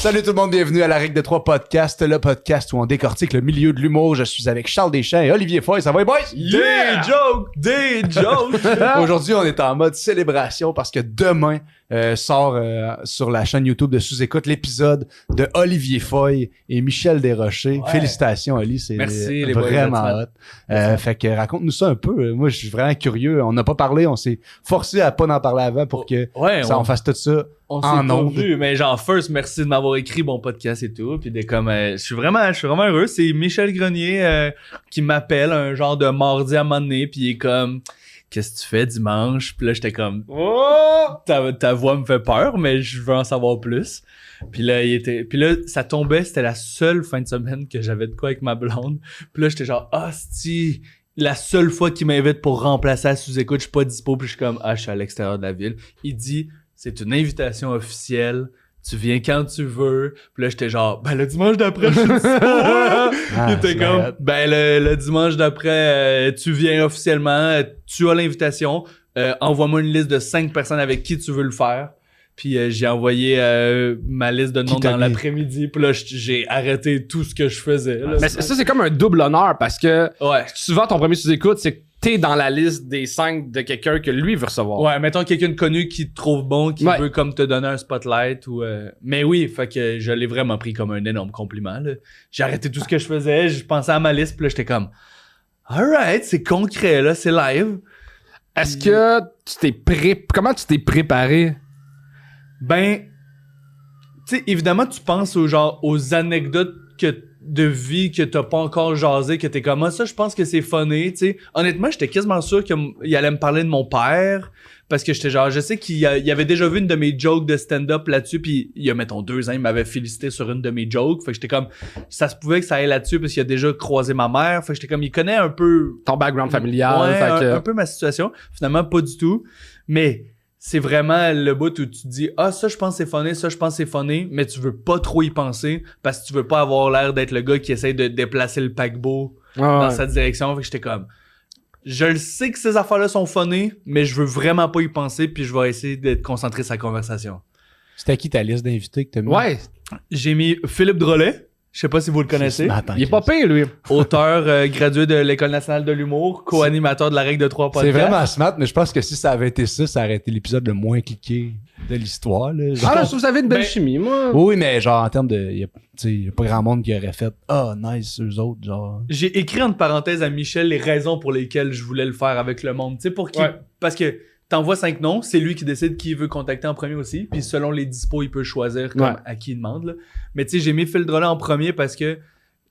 Salut tout le monde, bienvenue à la Règle de 3 podcast, le podcast où on décortique le milieu de l'humour. Je suis avec Charles Deschamps et Olivier Foy. Ça va les boys? Yeah! Des jokes! Aujourd'hui, on est en mode célébration parce que demain sort sur la chaîne YouTube de Sous-Écoute l'épisode de Olivier Foy et Michel Desrochers. Ouais. Félicitations, Oli, c'est Merci, les boys, vraiment hot. Merci. Fait que raconte-nous ça un peu. Moi, je suis vraiment curieux. On n'a pas parlé, on s'est forcé à pas en parler avant pour que on fasse tout ça. On en s'est pas ondes. vu, mais genre, first, merci de m'avoir écrit mon podcast et tout. Puis je suis vraiment heureux. C'est Michel Grenier qui m'appelle un genre de mardi à un moment donné, puis il est comme, qu'est-ce que tu fais dimanche? Puis là, j'étais comme, oh, ta voix me fait peur, mais je veux en savoir plus. Puis là, ça tombait, c'était la seule fin de semaine que j'avais de quoi avec ma blonde. Puis là, j'étais genre, si la seule fois qu'il m'invite pour remplacer à Sous-Écoute, je suis pas dispo, puis je suis comme, je suis à l'extérieur de la ville. Il dit, c'est une invitation officielle. Tu viens quand tu veux. Puis là, j'étais genre, le dimanche d'après, je suis dispo. Il était comme, le dimanche d'après, tu viens officiellement, tu as l'invitation. Envoie-moi une liste de 5 personnes avec qui tu veux le faire. Puis j'ai envoyé ma liste de noms dans l'après-midi. Puis là, j'ai arrêté tout ce que je faisais. Là. Mais ça, c'est comme un double honneur parce que Ouais. souvent, ton premier sous-écoute, c'est que t'es dans la liste des 5 de quelqu'un que lui veut recevoir. Ouais, mettons quelqu'un de connu qui te trouve bon, qui veut comme te donner un spotlight ou mais oui, fait que je l'ai vraiment pris comme un énorme compliment là. J'ai arrêté tout ce que je faisais, je pensais à ma liste, puis là j'étais comme alright, c'est concret là, c'est live. Est-ce que comment tu t'es préparé? Ben tu sais évidemment tu penses aux anecdotes de vie que t'as pas encore jasé, que t'es comme ça, je pense que c'est funny, tu sais. Honnêtement, j'étais quasiment sûr qu'il allait me parler de mon père, parce que j'étais genre, je sais qu'il avait déjà vu une de mes jokes de stand-up là-dessus, puis il y a, mettons, 2 ans, il m'avait félicité sur une de mes jokes, fait que j'étais comme, ça se pouvait que ça aille là-dessus, parce qu'il a déjà croisé ma mère, fait que j'étais comme, il connaît un peu... Ton background familial. Ouais, fait que... un peu ma situation. Finalement, pas du tout, mais... C'est vraiment le bout où tu te dis ça je pense que c'est funny, ça je pense que c'est funny, mais tu veux pas trop y penser parce que tu veux pas avoir l'air d'être le gars qui essaie de déplacer le paquebot dans cette direction. Fait que j'étais comme je le sais que ces affaires-là sont funny, mais je veux vraiment pas y penser puis je vais essayer d'être concentré sur la conversation. C'était qui ta liste d'invités que t'as mis? Ouais. J'ai mis Philippe Drolet. Je sais pas si vous le connaissez. Il est pas pire, lui. Auteur gradué de l'École nationale de l'humour, co-animateur de la Règle de 3 podcast. C'est vraiment smart, mais je pense que si ça avait été ça aurait été l'épisode le moins cliqué de l'histoire. Là. Genre... Ah, là, je trouve que vous avez une belle chimie, moi. Oui, mais genre en termes de... Il y a pas grand monde qui aurait fait « Ah, nice, eux autres, genre... » J'ai écrit entre parenthèses à Michel les raisons pour lesquelles je voulais le faire avec le monde. Tu sais, pour qui? Parce que t'envoies 5 noms, c'est lui qui décide qui il veut contacter en premier aussi. Puis selon les dispos, il peut choisir comme à qui il demande. Là. Mais tu sais, j'ai mis Phil Drolet en premier parce que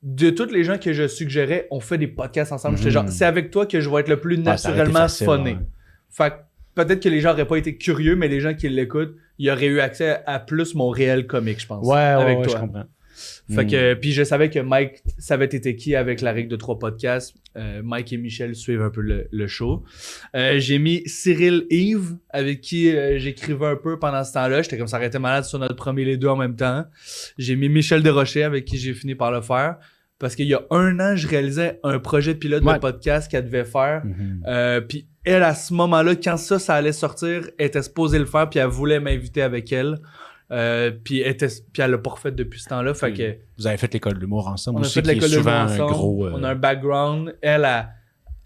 de tous les gens que je suggérais, on fait des podcasts ensemble. J'étais genre, c'est avec toi que je vais être le plus naturellement funné. Fait que peut-être que les gens auraient pas été curieux, mais les gens qui l'écoutent, ils auraient eu accès à plus mon réel comique, je pense. Avec toi. Je comprends. Fait que, puis je savais que Mike savait t'étais qui avec la Règle de 3 podcasts. Mike et Michel suivent un peu le show. J'ai mis Cyril Yves, avec qui j'écrivais un peu pendant ce temps-là. J'étais comme ça, arrêtait malade sur notre premier les deux en même temps. J'ai mis Michel Desrochers, avec qui j'ai fini par le faire. Parce qu'il y a 1 an, je réalisais un projet pilote de podcast qu'elle devait faire. Puis elle, à ce moment-là, quand ça allait sortir, elle était supposée le faire, puis elle voulait m'inviter avec elle. Puis elle l'a pas refait depuis ce temps-là. Fait que vous avez fait l'école de l'humour ensemble on a aussi, fait qui est l'école de l'humour souvent ensemble. un gros... On a un background. Elle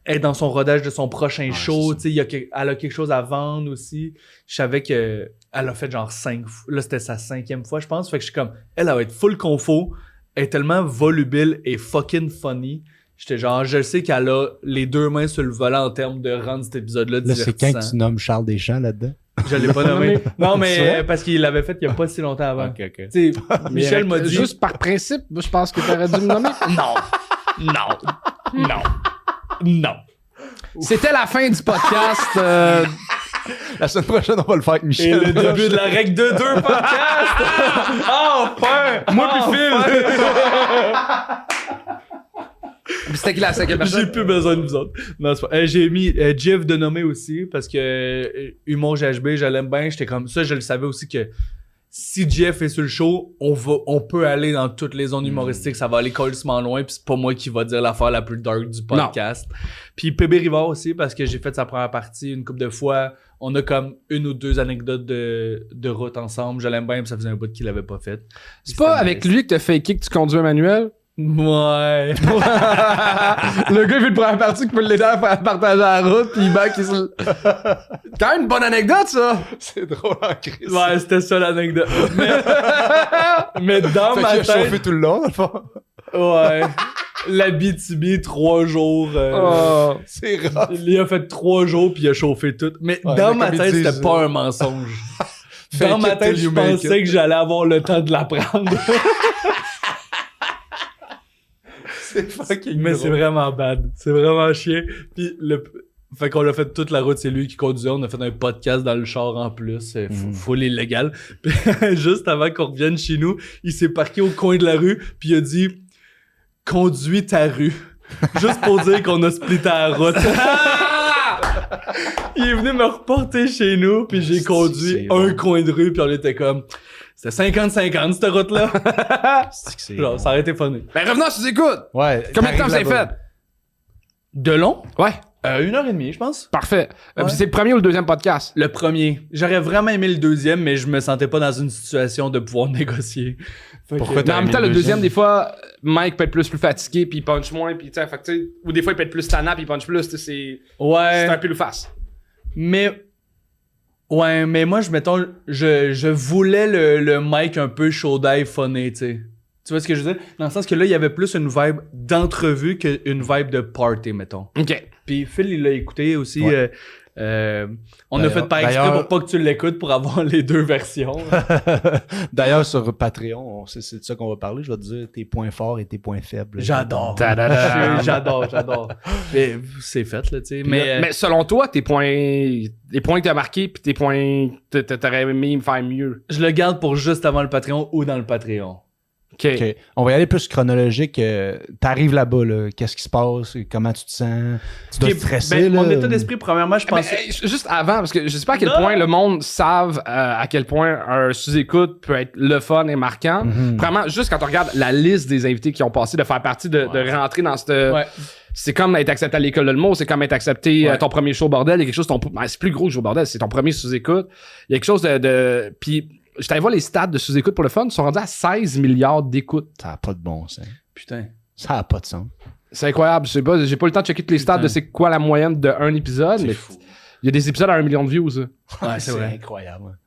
est dans son rodage de son prochain show. Elle a quelque chose à vendre aussi. Je savais que elle a fait genre 5 fois. Là, c'était sa 5e fois, je pense. Fait que je suis comme, elle va être full confo. Elle est tellement volubile et fucking funny. J'étais genre, je sais qu'elle a les 2 mains sur le volant en termes de rendre cet épisode-là divertissant. Là, c'est quand que tu nommes Charles Deschamps là-dedans? Je l'ai pas nommé. Non, mais parce qu'il l'avait fait il y a pas si longtemps avant. Ok. Tu sais, Michel m'a dit... Juste par principe, je pense que t'aurais dû me nommer. Non. C'était la fin du podcast. La semaine prochaine, on va le faire avec Et Michel. le début de la Règle de 2 podcast! Enfin! Moi pis Phil! C'était qui la 5e personne? J'ai plus besoin de vous autres. Non, c'est pas... j'ai mis Jeff de nommer aussi, parce que Humour GHB, je l'aime bien. J'étais comme ça, je le savais aussi que si Jeff est sur le show, on peut aller dans toutes les zones humoristiques, ça va aller complètement loin, puis c'est pas moi qui va dire l'affaire la plus dark du podcast. Puis PB Rivard aussi, parce que j'ai fait sa première partie une couple de fois. on a comme une ou deux anecdotes de route ensemble. Je l'aime bien, puis ça faisait un bout qu'il l'avait pas fait. C'est pas avec lui que t'as faké que tu conduis un manuel? Ouais. Le gars, il fait une première partie qui peut l'aider à faire partager la route, pis il back, il se... Quand même une bonne anecdote, ça! C'est drôle en crise. Ouais, c'était ça l'anecdote. Mais dans Fait ma qu'il a chauffé tête... tout le long, dans le fond. Ouais. L'Abitibi, 3 jours. Oh. C'est rare. Il a fait 3 jours puis il a chauffé tout. Mais Ouais, dans mais ma comme ils tête, disent, c'était pas un mensonge. Fake Dans ma it tête, till je you make pensais it. que j'allais avoir le temps de l'apprendre. C'est fucking Mais drôle. c'est vraiment bad. C'est vraiment chiant. Puis fait qu'on a fait toute la route, c'est lui qui conduisait. On a fait un podcast dans le char en plus. C'est full illégal. Puis juste avant qu'on revienne chez nous, il s'est parqué au coin de la rue puis il a dit « Conduis ta rue ». Juste pour dire qu'on a splitté la route. Il est venu me reporter chez nous puis j'ai conduit c'est un bon. coin de rue puis on était comme... C'était 50-50 cette route-là. C'est que c'est Genre, bon. ça aurait été funny. Ben, revenons sur écoute! Ouais. Combien de temps t'arrives vous avez là-bas. fait? De long? Ouais, 1h30, je pense. parfait. Ouais. Puis c'est le premier ou le deuxième podcast? Le premier. J'aurais vraiment aimé le deuxième, mais je me sentais pas dans une situation de pouvoir négocier. Fait Pourquoi que- Mais en même temps, aimé le le deuxième, deuxième? des fois, Mike peut être plus fatigué, puis il punch moins, puis tu sais, fait que, tu sais, ou des fois, il peut être plus tannant, puis il punch plus, tu sais, c'est un Ouais. pile ou face. Mais... Ouais, mais moi, je voulais le mic un peu chaud d'ail funny, tu sais. Tu vois ce que je veux dire? Dans le sens que là, il y avait plus une vibe d'entrevue qu'une vibe de party, mettons. OK. Puis Phil, il l'a écouté aussi. Ouais. On a fait par exprès d'ailleurs- pour pas que tu l'écoutes pour avoir les deux versions. D'ailleurs, sur Patreon, c'est de ça qu'on va parler. Je vais te dire tes points forts et tes points faibles. J'adore. Ta-da-da. J'adore. Mais c'est fait, là, tu sais. Mais selon toi, les points que t'as marqués, puis tes points que t'aurais aimé me faire mieux. je le garde pour juste avant le Patreon ou dans le Patreon. OK. OK. On va y aller plus chronologique. T'arrives là-bas, là. Qu'est-ce qui se passe? Comment tu te sens? Tu dois Ok, stresser, ben, là. mon état d'esprit, premièrement, je Mais, pensais... juste avant, parce que je sais pas à quel Non. point le monde savent à quel point un sous-écoute peut être le fun et marquant. Mhm. Vraiment, juste quand on regarde la liste des invités qui ont passé, de faire partie de rentrer dans cette... Ouais. C'est comme être accepté à l'école de l'humour, c'est comme être accepté Ouais. ton premier show bordel. Il y a quelque chose, c'est plus gros que show bordel, c'est ton premier sous-écoute. Il y a quelque chose de... Puis, je t'allais voir les stats de sous-écoute pour le fun, ils sont rendus à 16 milliards d'écoutes. Ça n'a pas de bon sens. Putain. Ça n'a pas de sens. C'est incroyable. Je sais pas, j'ai pas le temps de checker tous les stats Putain. de c'est quoi la moyenne d'un épisode, mais il y a des épisodes à 1 million de views. Hein. Ouais, c'est vrai. incroyable.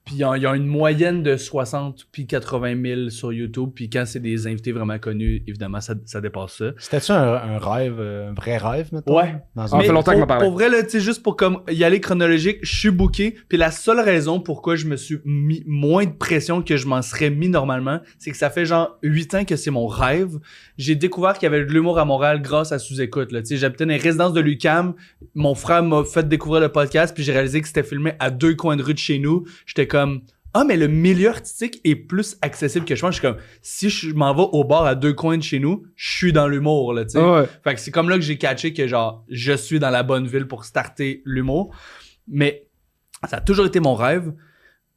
Puis il y a une moyenne de 60 puis 80 000 sur YouTube. Puis quand c'est des invités vraiment connus, évidemment, ça dépasse ça. C'était-tu un rêve, un vrai rêve, maintenant? Ouais. Dans Ah, un... fait longtemps qu'il m'a parlé. Pour vrai, là, tu sais, juste pour comme y aller chronologique, je suis booké. Puis la seule raison pourquoi je me suis mis moins de pression que je m'en serais mis normalement, c'est que ça fait genre 8 ans que c'est mon rêve. J'ai découvert qu'il y avait de l'humour à Montréal grâce à Sous-Écoute. Là. Tu sais, j'habitais dans les résidences de l'UQAM. Mon frère m'a fait découvrir le podcast. Puis j'ai réalisé que c'était filmé à 2 coins de rue de chez nous. J'étais comme... Ah, mais le milieu artistique est plus accessible que je pense. Je suis comme, si je m'en vais au bar à 2 coins de chez nous, je suis dans l'humour, là, tu sais. Ouais. Fait que c'est comme là que j'ai catché que, genre, je suis dans la bonne ville pour starter l'humour. Mais ça a toujours été mon rêve.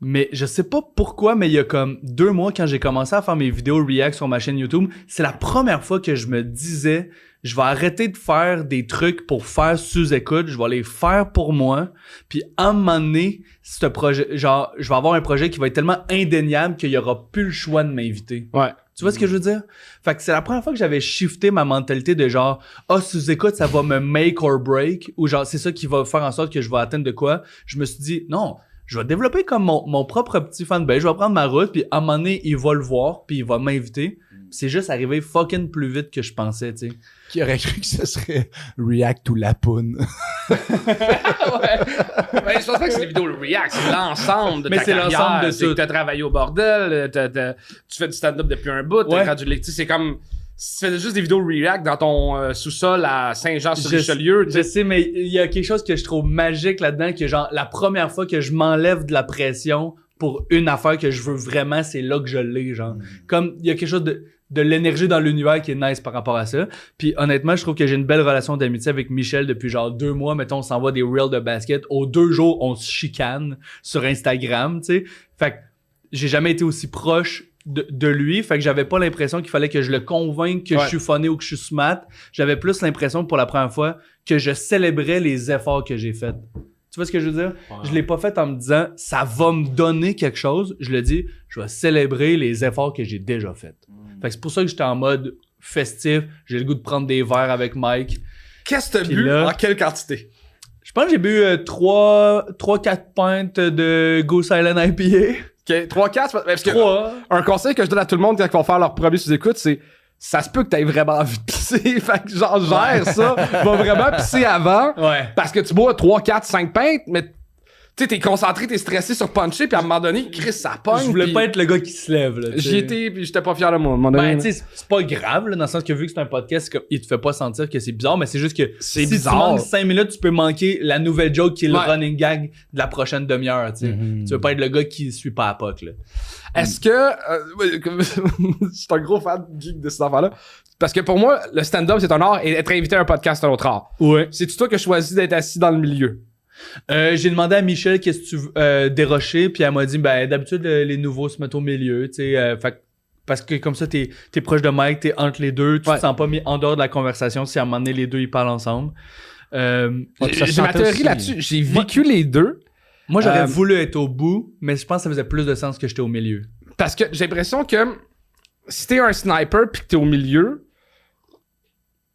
Mais je sais pas pourquoi, mais il y a comme 2 mois, quand j'ai commencé à faire mes vidéos react sur ma chaîne YouTube, c'est la première fois que je me disais, je vais arrêter de faire des trucs pour faire sous-écoute, je vais les faire pour moi. Puis à un moment donné, ce projet, genre, je vais avoir un projet qui va être tellement indéniable qu'il y aura plus le choix de m'inviter. Ouais. Tu vois ce que je veux dire? Fait que c'est la première fois que j'avais shifté ma mentalité de genre, sous-écoute, ça va me make or break, ou genre, c'est ça qui va faire en sorte que je vais atteindre de quoi. Je me suis dit, non, je vais développer comme mon propre petit fanbase, je vais prendre ma route, puis à un moment donné, il va le voir, puis il va m'inviter. C'est juste arrivé fucking plus vite que je pensais, tu sais. Qui aurait cru que ce serait React ou Lapoune? Ouais. Ben, je pense pas que c'est les vidéos le React, c'est l'ensemble de Mais ta c'est carrière. l'ensemble de C'est tout. que t'as travaillé au bordel, tu fais du stand-up depuis un bout, Ouais. t'as gradué, tu sais, c'est comme... Si tu fais juste des vidéos React dans ton sous-sol à Saint-Jean-sur-Richelieu, tu Je sais, sais, mais il y a quelque chose que je trouve magique là-dedans, que genre, la première fois que je m'enlève de la pression pour une affaire que je veux vraiment, c'est là que je l'ai, genre. Comme, il y a quelque chose de l'énergie dans l'univers qui est nice par rapport à ça. Puis honnêtement, je trouve que j'ai une belle relation d'amitié avec Michel depuis genre 2 mois. Mettons, on s'envoie des reels de basket. Aux 2 jours, on se chicane sur Instagram, tu sais. Fait que j'ai jamais été aussi proche de lui. Fait que j'avais pas l'impression qu'il fallait que je le convainque que Ouais. je suis funny ou que je suis smart. J'avais plus l'impression pour la première fois que je célébrais les efforts que j'ai faits. Tu vois ce que je veux dire? Je l'ai pas fait en me disant ça va me donner quelque chose. Je le dis, je vais célébrer les efforts que j'ai déjà faits. Fait que c'est pour ça que j'étais en mode festif. J'ai le goût de prendre des verres avec Mike. Qu'est-ce que t'as Puis bu? là- En quelle quantité? Je pense que j'ai bu 3-4 pintes de Go Silent IPA. OK, 3-4. Parce que 3. un conseil que je donne à tout le monde quand ils vont faire leur premier sous-écoute, c'est ça se peut que t'aies vraiment envie de pisser. Fait que genre, gère ça. Va vraiment pisser avant. Ouais. Parce que tu bois 3, 4, 5 pintes, mais tu sais, t'es concentré, t'es stressé sur puncher, puis à un moment donné, Chris, ça pogne. Je voulais puis pas être le gars qui se lève. Là, tu sais. J'y étais, puis j'étais pas fier de moi. À un moment donné, Ben, tu sais, c'est pas grave, là, dans le sens que vu que c'est un podcast, c'est comme, il te fait pas sentir que c'est bizarre, mais c'est juste que C'est si bizarre. tu manques 5 minutes, tu peux manquer la nouvelle joke qui est le Ouais. running gag de la prochaine demi-heure, tu sais. Tu veux pas être le gars qui suit pas à POC, là. Est-ce que... ouais, comme- je suis un gros fan geek de ces affaires-là. Parce que pour moi, le stand-up, c'est un art, et être invité à un podcast, c'est un autre art. Ouais. C'est-tu toi qui as choisi d'être assis dans le milieu? J'ai demandé à Michel qu'est-ce que tu veux dérocher, puis elle m'a dit, ben, d'habitude, les nouveaux se mettent au milieu, tu sais. Fait que- parce que comme ça, t'es proche de Mike, t'es entre les deux, tu Ouais. te sens pas mis en dehors de la conversation si à un moment donné, les deux, ils parlent ensemble. J'ai ma théorie là-dessus. J'ai vécu les deux. Moi, j'aurais Euh, voulu être au bout, mais je pense que ça faisait plus de sens que j'étais au milieu. Parce que j'ai l'impression que si t'es un sniper pis que t'es au milieu,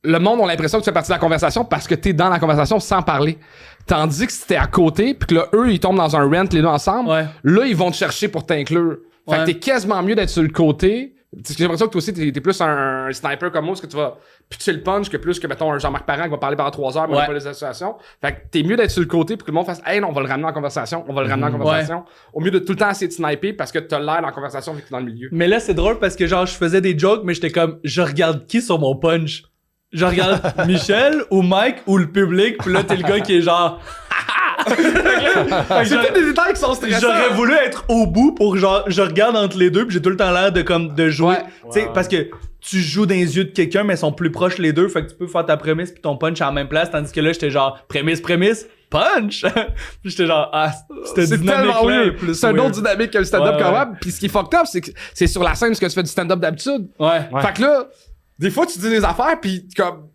le monde a l'impression que tu fais partie de la conversation parce que t'es dans la conversation sans parler. Tandis que si t'es à côté pis que là, eux, ils tombent dans un rent les deux ensemble, Ouais. là, ils vont te chercher pour t'inclure. Fait Ouais. que t'es quasiment mieux d'être sur le côté. Parce que j'ai l'impression que toi aussi, t'es plus un sniper comme moi, parce que tu vas pitcher le punch que plus que, mettons, un Jean-Marc Parent qui va parler pendant 3 heures, mais on Ouais. va pas les associations. Fait que t'es mieux d'être sur le côté pour que le monde fasse, hey, non, on va le ramener en conversation, on va le ramener en conversation. Au mieux de tout le temps essayer de sniper parce que t'as l'air dans la conversation vu que t'es dans le milieu. Mais là, c'est drôle parce que genre, je faisais des jokes, mais j'étais comme, je regarde qui sur mon punch? Je regarde Michel ou Mike ou le public, puis là, t'es le gars qui est genre... Fait que C'est j'aurais- tous des détails qui sont stressants. J'aurais voulu être au bout pour genre, je regarde entre les deux, puis j'ai tout le temps l'air de jouer. Ouais. Tu sais, parce que tu joues dans les yeux de quelqu'un, mais ils sont plus proches les deux, fait que tu peux faire ta prémisse puis ton punch à la même place, tandis que là, j'étais genre, prémisse, punch! Puis j'étais genre, ah, c'était C'est dynamique tellement là, weird. plus C'est un weird. autre dynamique que le stand-up Ouais, quand ouais. même. Puis ce qui est fucked up, c'est que c'est sur la scène ce que tu fais du stand-up d'habitude. Ouais. Fait que là, des fois, tu dis des affaires, puis comme...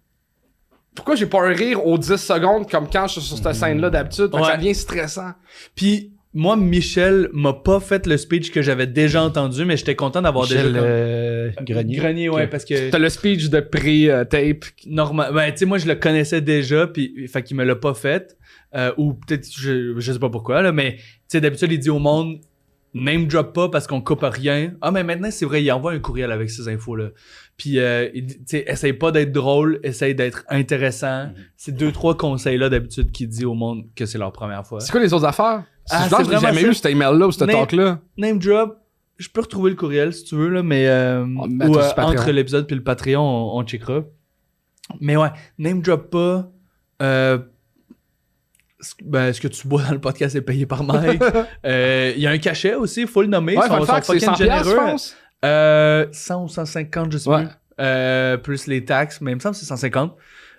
Pourquoi j'ai pas un rire aux 10 secondes comme quand je suis sur cette scène-là d'habitude? Fait que Ouais. ça devient stressant. Puis moi, Michel m'a pas fait le speech que j'avais déjà entendu, mais j'étais content d'avoir Michel déjà... Grenier. Grenier, ouais, parce que... T'as le speech de pré-tape. Normal, ben tu sais moi je le connaissais déjà puis fait qu'il me l'a pas fait ou peut-être je sais pas pourquoi là mais tu sais d'habitude il dit au monde name drop pas parce qu'on coupe rien. Ah mais maintenant c'est vrai, il envoie un courriel avec ces infos là. Puis il dit, tu sais essaye pas d'être drôle, essaye d'être intéressant. C'est 2-3 conseils là d'habitude qu'il dit au monde que c'est leur première fois. C'est quoi les autres affaires? Ah, Je pense c'est que j'ai vraiment jamais ça. eu cet email-là ou ce Mais- talk-là. Name drop, je peux retrouver le courriel si tu veux là mais met ou tout sur Patreon. entre l'épisode puis le Patreon on checkera. Mais ouais, name drop pas ce que tu bois dans le podcast est payé par Mike. Il y a un cachet aussi, il faut le nommer. Ouais, Ils sont fun fact, c'est fucking 100 piastres, je généreux. pense. 100 ou 150, je sais Ouais. plus. Plus les taxes, mais il me semble que c'est 150.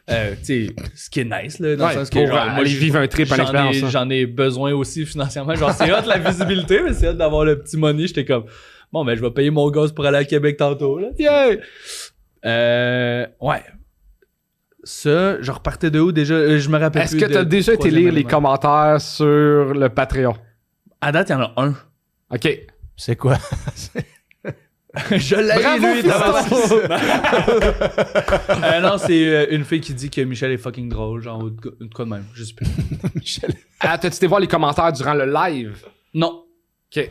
Tu sais, ce qui est nice, là, dans Ouais, le sens que pour genre, aller je- vivre un trip, une j'en expérience, ai- hein. J'en ai besoin aussi financièrement. Genre, c'est hot la visibilité, mais c'est hot d'avoir le petit money. J'étais comme, bon, ben, je vais payer mon gaz pour aller à Québec tantôt, là. Yeah! Ouais. Ça, je repartais de où déjà? Je me rappelle Est-ce plus que t'as de- déjà été troisième lire les élément. commentaires sur le Patreon? À date, il y en a un. OK. C'est quoi? Je l'ai Bravo, lu, fiston! Non, c'est une fille qui dit que Michel est fucking drôle, genre, ou de quoi de même, je sais plus. Michel. Ah, t'as-tu été voir les commentaires durant le live? Non. OK.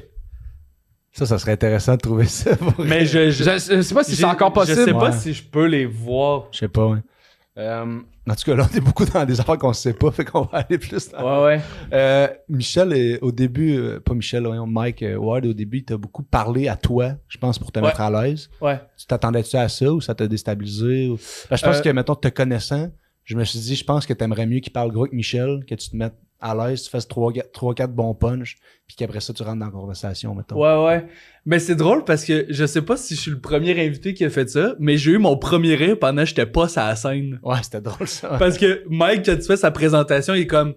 Ça serait intéressant de trouver ça. pour- Mais je Je sais pas si c'est encore possible. Je sais pas Ouais. si je peux les voir. Je sais pas, ouais. En tout cas, là, on est beaucoup dans des affaires qu'on sait pas, fait qu'on va aller plus dans... Ouais. Michel, au début, pas Michel, voyons, Mike Ward, au début, il t'a beaucoup parlé à toi, je pense, pour te mettre à l'aise. Ouais. Tu t'attendais-tu à ça ou ça t'a déstabilisé? Parce que je pense que, mettons, te connaissant, je me suis dit, je pense que t'aimerais mieux qu'il parle gros que Michel, que tu te mettes à l'aise, tu fasses 3-4 bons punch, puis qu'après ça, tu rentres dans la conversation, mettons. Ouais. Mais c'est drôle parce que je sais pas si je suis le premier invité qui a fait ça, mais j'ai eu mon premier rire pendant que j'étais pas sur la scène. Ouais, c'était drôle, ça. Parce que Mike, quand tu fais sa présentation, il est comme...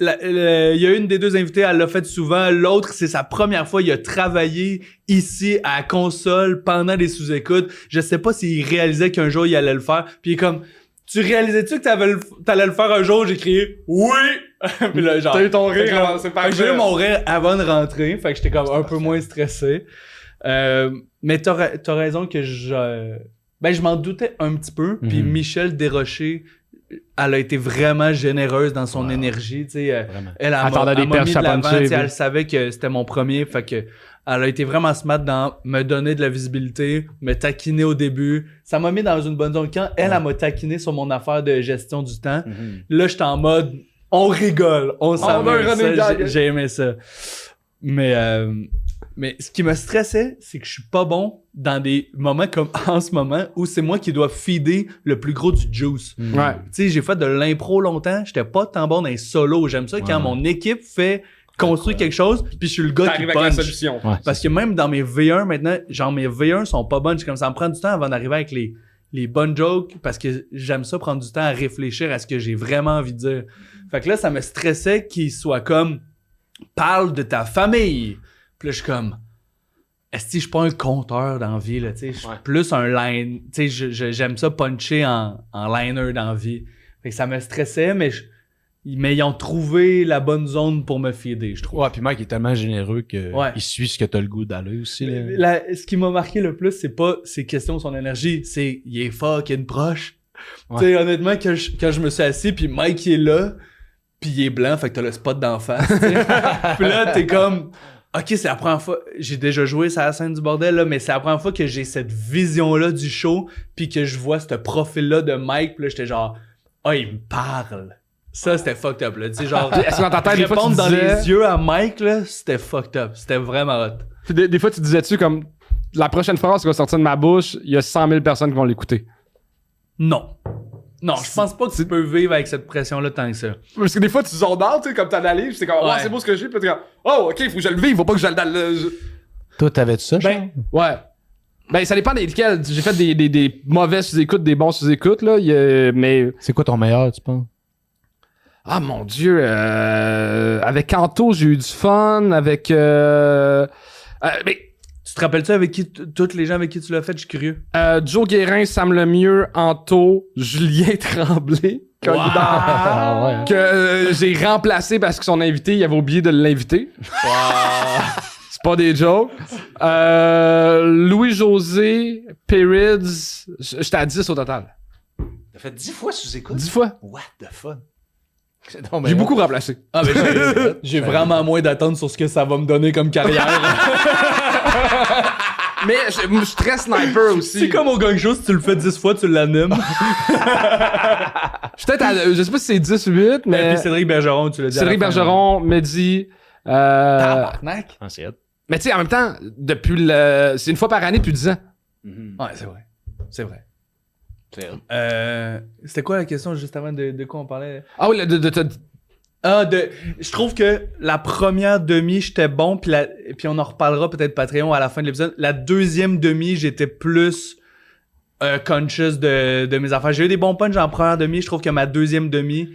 il y a une des deux invités, elle l'a fait souvent. L'autre, c'est sa première fois. Il a travaillé ici à la console pendant les sous-écoutes. Je sais pas s'il réalisait qu'un jour, il allait le faire. Puis il est comme... tu réalisais-tu que t'allais le faire un jour? J'ai crié oui! Puis là, genre. T'as eu ton rire, là, c'est fait pas que j'ai eu mon rire avant de rentrer. Fait que j'étais comme un peu moins stressé. Mais t'as raison que je m'en doutais un petit peu. Puis Michel Desrochers, elle a été vraiment généreuse dans son énergie. Tu sais, elle m'a mis de l'avant. Elle savait que c'était mon premier. Fait que elle a été vraiment smart dans me donner de la visibilité, me taquiner au début. Ça m'a mis dans une bonne zone. Quand elle m'a taquiné sur mon affaire de gestion du temps, là, j'étais en mode, on rigole, on s'amuse. J'ai aimé ça. Mais ce qui me stressait, c'est que je suis pas bon dans des moments comme en ce moment où c'est moi qui dois feeder le plus gros du juice. Ouais. Tu sais, j'ai fait de l'impro longtemps, j'étais pas tant bon dans les solos. J'aime ça quand mon équipe fait construire quelque chose, puis je suis le gars qui T'arrives avec la punch. solution. Ouais, Parce que même dans mes V1 maintenant, genre mes V1 sont pas bonnes. Comme ça me prend du temps avant d'arriver avec les bonnes jokes parce que j'aime ça prendre du temps à réfléchir à ce que j'ai vraiment envie de dire. Fait que là, ça me stressait qu'il soit comme parle de ta famille. Puis là, je suis comme est-ce que je suis pas un conteur dans la vie, là, tu sais, je suis plus un line, tu sais, j'aime ça puncher en liner dans la vie. Fait que ça me stressait, mais ils ont trouvé la bonne zone pour me feeder, je trouve. Ouais, puis Mike est tellement généreux que il suit ce que t'as le goût d'aller aussi. Ce qui m'a marqué le plus, c'est pas ses questions, son énergie, c'est il est fucking proche. Tu sais, honnêtement, quand je me suis assis, puis Mike il est là, puis il est blanc, fait que t'as le spot d'en face, tu sais. Puis là, t'es comme... OK, c'est la première fois... J'ai déjà joué sur la scène du bordel, là, mais c'est la première fois que j'ai cette vision-là du show, puis que je vois ce profil-là de Mike, puis là, j'étais genre... il me parle. Ça, c'était fucked up, là. Tu sais, genre... Est-ce que dans ta tête, des fois, répondre tu dans disais... les yeux à Mike, là, c'était fucked up. C'était vraiment hot. Puis des fois, tu disais-tu comme... La prochaine phrase qui va sortir de ma bouche, il y a 100 000 personnes qui vont l'écouter. Non. Non, je pense pas que tu peux vivre avec cette pression-là tant que ça. Parce que des fois, tu zones out, tu sais, comme t'analyses, c'est comme, oh, c'est beau ce que j'ai, puis t'es comme, oh, ok, faut que je le vive, faut pas que je le... Toi, t'avais-tu ça, Ben, ouais. Ben, ça dépend desquels. J'ai fait des mauvais sous-écoutes, des bons sous-écoutes, là, mais... C'est quoi ton meilleur, tu penses? Ah, mon Dieu, avec Kanto, j'ai eu du fun, avec... mais... Tu te rappelles-tu avec qui, tous les gens avec qui tu l'as fait? Je suis curieux. Joe Guérin, Sam Lemieux, Anto, Julien Tremblay, candidat que j'ai remplacé parce que son invité, il avait oublié de l'inviter. C'est pas des jokes. Louis-José, Perrids, j'étais à 10 au total. T'as fait 10 fois sous-écoute? 10 fois. What the fuck? J'ai beaucoup remplacé. Ah, mais j'ai vraiment moins d'attente sur ce que ça va me donner comme carrière. Mais je suis très sniper aussi. C'est comme au gang show, si tu le fais 10 fois, tu l'animes. Je sais pas si c'est 10 ou 8, mais... Et puis Cédric Bergeron, tu l'as dit. Cédric Bergeron, Mehdi... Tabarnak. Ah, c'est hot. Mais tu sais, en même temps, depuis c'est une fois par année depuis 10 ans. Ouais, c'est vrai. C'est vrai. C'est hot. C'était quoi la question juste avant de quoi on parlait? Ah oui, Je trouve que la première demi, j'étais bon, puis on en reparlera peut-être Patreon à la fin de l'épisode. La deuxième demi, j'étais plus conscious de mes affaires. J'ai eu des bons punchs en première demi. Je trouve que ma deuxième demi,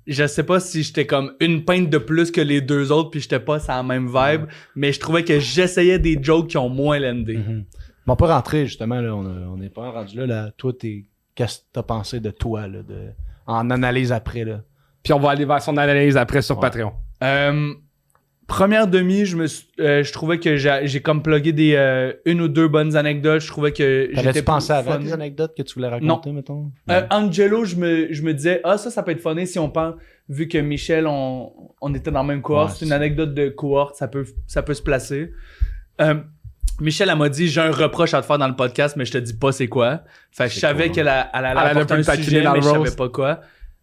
je sais pas si j'étais comme une pinte de plus que les deux autres, puis j'étais pas sur la même vibe, mais je trouvais que j'essayais des jokes qui ont moins landé. On peut rentrer, justement, là, on n'est pas rendu là. Toi, qu'est-ce que t'as pensé de toi, là, en analyse après, là? Puis on va aller vers son analyse après sur Patreon. Première demi, je trouvais que j'ai comme plugué une ou deux bonnes anecdotes. Je trouvais que T'avais-tu pensé avant des anecdotes que tu voulais raconter, mettons? Angelo, je me disais, ça peut être funny si on parle, vu que Michel, on était dans la même cohorte. C'est une anecdote de cohorte, ça peut se placer. Michel, elle m'a dit, j'ai un reproche à te faire dans le podcast, mais je te dis pas c'est quoi. Fait que je savais qu'elle allait apporter un sujet, mais je savais pas quoi.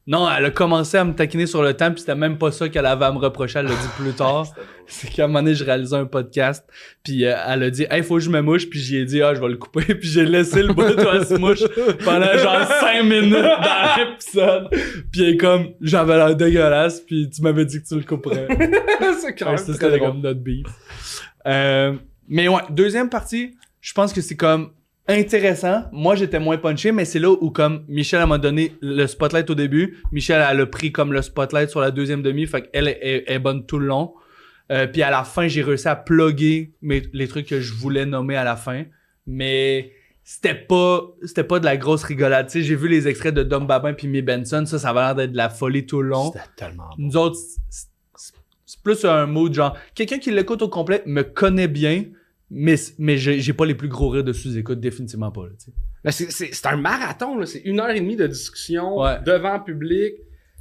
Non, elle a commencé à me taquiner sur le temps, puis c'était même pas ça qu'elle avait à me reprocher, elle l'a dit plus tard. C'est qu'à un moment donné, je réalisais un podcast, puis elle a dit « Hey, faut que je me mouche », puis j'ai dit « Ah, je vais le couper », puis j'ai laissé le bout à se mouche pendant genre 5 minutes dans l'épisode. Puis elle est comme « J'avais l'air dégueulasse, puis tu m'avais dit que tu le couperais. » C'est quand même c'était comme notre beef. Mais ouais, deuxième partie, je pense que c'est comme intéressant. Moi, j'étais moins punché, mais c'est là où comme Michel elle m'a donné le spotlight au début. Michel, elle a pris comme le spotlight sur la deuxième demi, fait qu'elle est bonne tout le long. Puis à la fin, j'ai réussi à plugger les trucs que je voulais nommer à la fin. Mais c'était pas de la grosse rigolade. Tu sais, j'ai vu les extraits de Dom Babin puis Mie Benson, ça avait l'air d'être de la folie tout le long. C'était tellement bon. Nous autres, c'est plus un mood genre, quelqu'un qui l'écoute au complet me connaît bien, mais j'ai pas les plus gros rires de sous-écoute, définitivement pas. Là, tu sais. Mais c'est un marathon, là. C'est 1h30 de discussion devant public.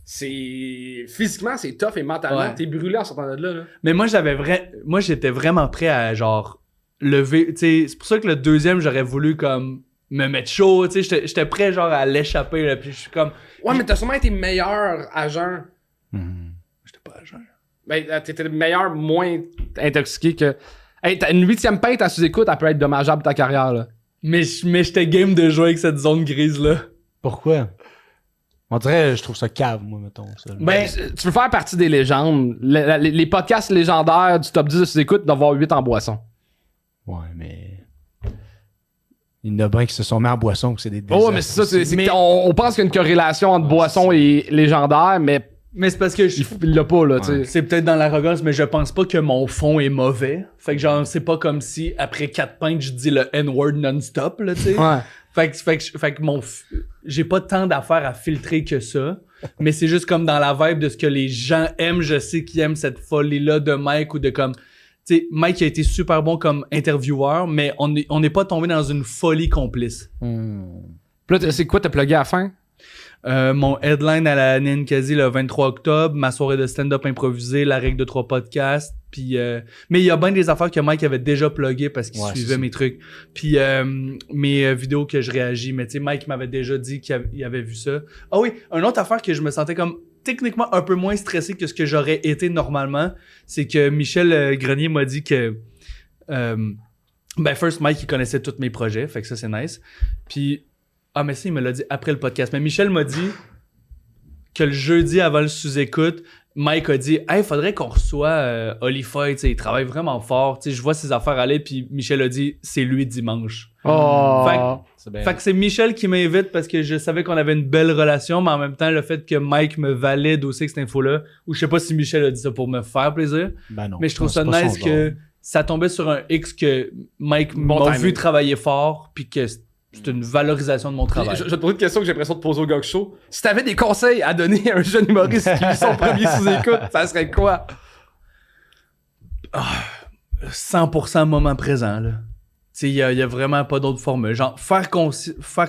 Physiquement, c'est tough et mentalement, t'es brûlé en sortant de là. Mais moi, j'étais vraiment prêt à genre lever. Tu sais, c'est pour ça que le deuxième, j'aurais voulu comme me mettre chaud. Tu sais, j'étais prêt genre à l'échapper. Là, puis je suis comme. Ouais, mais t'as sûrement été meilleur à jeun. J'étais pas à jeun. Ben, t'étais meilleur, moins intoxiqué que. Hey, t'as une 8e pinte à sous-écoute, elle peut être dommageable pour ta carrière, là. Mais j'étais game de jouer avec cette zone grise-là. Pourquoi? On dirait, je trouve ça cave, moi, mettons. Ça, ben, tu veux faire partie des légendes. Les podcasts légendaires du top 10 de sous-écoute d'avoir 8 en boisson. Ouais, mais. Il y en a bien qui se sont mis en boisson, que c'est des Oh, mais c'est ça. On pense qu'il y a une corrélation entre boisson et légendaire, mais c'est parce que il l'a pas, là, tu sais. C'est peut-être dans l'arrogance, mais je pense pas que mon fond est mauvais. Fait que genre, c'est pas comme si après 4 pintes, je dis le N-word non-stop, là, tu sais. Ouais. Fait que j'ai pas tant d'affaires à filtrer que ça. Mais c'est juste comme dans la vibe de ce que les gens aiment. Je sais qu'ils aiment cette folie-là de Mike ou de comme. Tu sais, Mike a été super bon comme intervieweur, mais on n'est pas tombé dans une folie complice. Puis là, c'est quoi t'as plugué à la fin? Mon headline à la Ninkasi le 23 octobre, ma soirée de stand-up improvisé, la règle de 3 podcasts, puis mais il y a bien des affaires que Mike avait déjà pluguées parce qu'il suivait mes trucs, puis mes vidéos que je réagis, mais tu sais Mike m'avait déjà dit qu'il avait vu ça. Ah oui, une autre affaire que je me sentais comme techniquement un peu moins stressé que ce que j'aurais été normalement, c'est que Michel Grenier m'a dit que first Mike il connaissait tous mes projets, fait que ça c'est nice, puis mais ça, il me l'a dit après le podcast. Mais Michel m'a dit que le jeudi avant le sous-écoute, Mike a dit « Hey, faudrait qu'on reçoive Oli Foy, tu sais, il travaille vraiment fort. Tu sais, je vois ses affaires aller. » Puis Michel a dit « C'est lui dimanche. » Fait que c'est Michel qui m'invite parce que je savais qu'on avait une belle relation, mais en même temps, le fait que Mike me valide aussi avec cette info-là, ou je sais pas si Michel a dit ça pour me faire plaisir, ben non, mais je trouve ça nice que ça tombait sur un X que Mike m'a vu travailler fort, puis que c'est une valorisation de mon travail. Je vais te poser une question que j'ai l'impression de poser au Gog Show. Si t'avais des conseils à donner à un jeune humoriste qui vit son premier sous-écoute, ça serait quoi? 100% moment présent, là. Tu sais, il y a vraiment pas d'autre formule. Genre, faire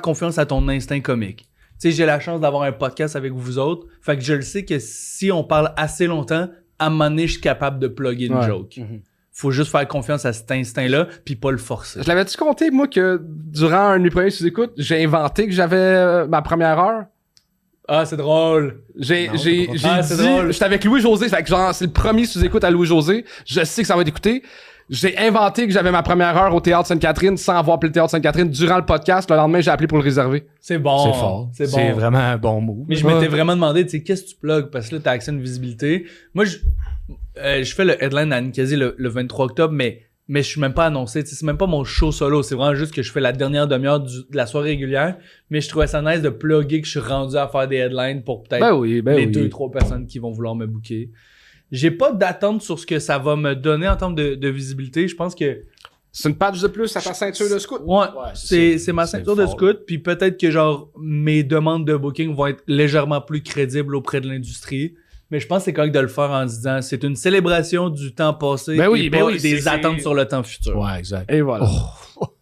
confiance à ton instinct comique. Tu sais, j'ai la chance d'avoir un podcast avec vous autres. Fait que je le sais que si on parle assez longtemps, à un moment donné, je suis capable de plugger une joke. Faut juste faire confiance à cet instinct-là, puis pas le forcer. Je l'avais-tu compté, moi, que durant un de mes premiers sous-écoutes, j'ai inventé que j'avais ma première heure? Ah, c'est drôle. J'ai dit, j'étais avec Louis-José, fait que genre, c'est le premier sous-écoute à Louis-José. Je sais que ça va être écouté. J'ai inventé que j'avais ma première heure au Théâtre Sainte-Catherine sans avoir appelé le Théâtre Sainte-Catherine durant le podcast. Le lendemain, j'ai appelé pour le réserver. C'est bon. C'est fort. C'est bon. C'est vraiment un bon mot. Mais je m'étais vraiment demandé, tu sais, qu'est-ce que tu plugues? Parce que là, t'as accès à une visibilité. Moi, je fais le headline à Ninkasi le 23 octobre, mais je suis même pas annoncé. C'est même pas mon show solo. C'est vraiment juste que je fais la dernière demi-heure de la soirée régulière. Mais je trouvais ça nice de plugger que je suis rendu à faire des headlines pour peut-être les 2-3 personnes qui vont vouloir me booker. J'ai pas d'attente sur ce que ça va me donner en termes de visibilité. Je pense que c'est une patch de plus à ta ceinture de scout. Ouais, c'est ma ceinture de scout. Puis peut-être que genre mes demandes de booking vont être légèrement plus crédibles auprès de l'industrie. Mais je pense que c'est correct de le faire en disant c'est une célébration du temps passé et pas des attentes sur le temps futur. Ouais, exact. Et voilà.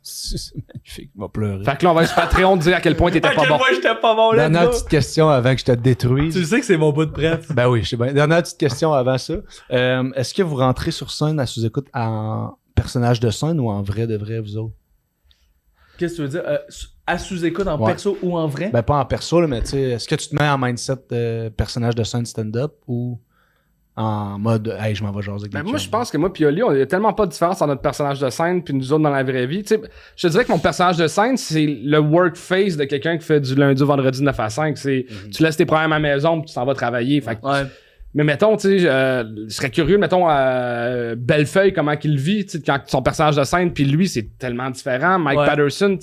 C'est magnifique, je vais pleurer. Fait que là, on va sur Patreon dire à quel point t'étais pas bon. À quel point j'étais pas bon, là. Dernière petite question avant que je te détruise. Tu sais que c'est mon bout de bref. Ben oui, je sais bien. Dernière petite question avant ça. Est-ce que vous rentrez sur scène à sous-écoute en personnage de scène ou en vrai de vrai, vous autres? Qu'est-ce que tu veux dire? À sous-écoute en perso ou en vrai? Ben pas en perso, là, mais tu sais, est-ce que tu te mets en mindset personnage de scène stand-up ou en mode hey, je m'en vais jaser avec des moi, je pense que moi pis Oli, on a tellement pas de différence entre notre personnage de scène puis nous autres dans la vraie vie. Tu sais, je te dirais que mon personnage de scène, c'est le work face de quelqu'un qui fait du lundi au vendredi 9 à 5. C'est tu laisses tes problèmes à la maison puis tu t'en vas travailler. Fait que, mais mettons, tu sais, je serais curieux, mettons, Bellefeuille, comment qu'il vit, tu sais, quand son personnage de scène, puis lui, c'est tellement différent. Mike Patterson,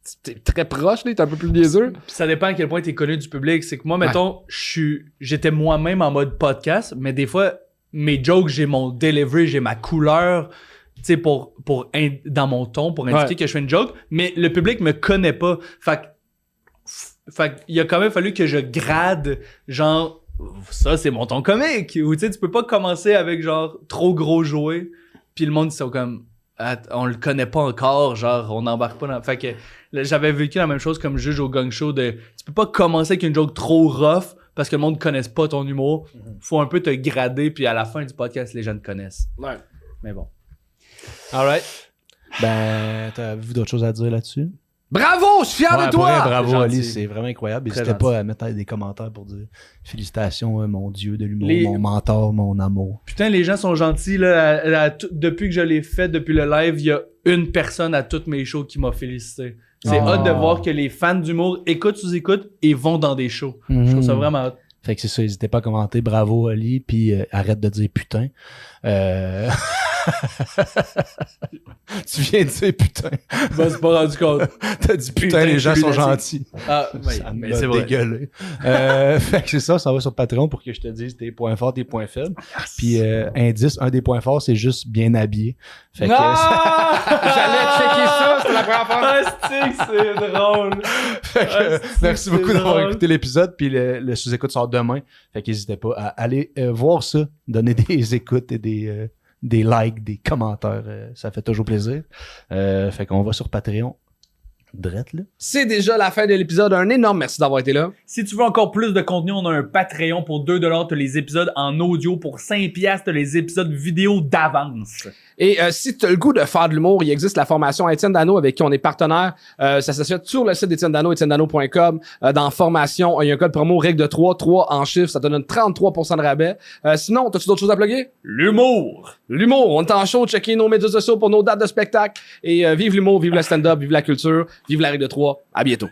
c'est très proche, là, t'es un peu plus niaiseux. Puis ça dépend à quel point t'es connu du public. C'est que moi, mettons, j'étais moi-même en mode podcast, mais des fois, mes jokes, j'ai mon delivery, j'ai ma couleur. sais, dans mon ton, pour indiquer que je fais une joke, mais le public me connaît pas. Fait il a quand même fallu que je grade, genre, ça, c'est mon ton comique. Ou tu sais, tu peux pas commencer avec, genre, trop gros jouets, puis le monde, ils sont comme, on le connaît pas encore, genre, on n'embarque pas dans... Fait que là, j'avais vécu la même chose comme juge au gang show de, tu peux pas commencer avec une joke trop rough, parce que le monde ne connaisse pas ton humour. Faut un peu te grader, puis à la fin du podcast, les gens te connaissent. Ouais. Mais bon. Alright. Ben, t'as-vous d'autres choses à dire là-dessus? Bravo, je suis fier de Pour toi! vrai, bravo, C'est Ali, gentil. c'est vraiment incroyable. Très N'hésitez gentil. pas à mettre des commentaires pour dire félicitations, mon dieu de l'humour, Les- mon mentor, mon amour. Putain, les gens sont gentils, là. Depuis que je l'ai fait, depuis le live, il y a une personne à toutes mes shows qui m'a félicité. C'est Oh. hot de voir que les fans d'humour écoutent sous-écoute et vont dans des shows. Je trouve ça vraiment hot. Fait que c'est ça, n'hésitez pas à commenter. Bravo, Ali, puis arrête de dire putain. Tu viens de dire putain. Bah, c'est pas rendu compte. T'as dit putain, Putain, les gens sont putain, gentils. Ah, Ça mais m'a c'est vrai. dégueulé. Fait que c'est ça, ça va sur Patreon pour que je te dise tes points forts, tes points faibles. Puis indice, un des points forts, c'est juste bien habillé. Fait que J'allais checker ça, c'était la première fois. C'est drôle. Fait que, merci c'est beaucoup d'avoir drôle. écouté l'épisode. Puis le sous-écoute sort demain. Fait qu'hésitez pas à aller voir ça, donner des écoutes et des likes, des commentaires. Ça fait toujours plaisir. Fait qu'on va sur Patreon. Drette, là. C'est déjà la fin de l'épisode. Un énorme merci d'avoir été là. Si tu veux encore plus de contenu, on a un Patreon pour 2$. T'as les épisodes en audio. Pour 5$, t'as les épisodes vidéo d'avance. Et si tu as le goût de faire de l'humour, il existe la formation Étienne Dano avec qui on est partenaire. Ça se fait sur le site d'Étienne Dano, etiennedano.com. Dans formation, il y a un code promo règle de 3 en chiffres. Ça te donne 33% de rabais. Sinon, as-tu d'autres choses à plugger? L'humour. L'humour. On est en show. Checkez nos médias sociaux pour nos dates de spectacle. Et vive l'humour, vive le stand-up, vive la culture, vive la règle de 3. À bientôt.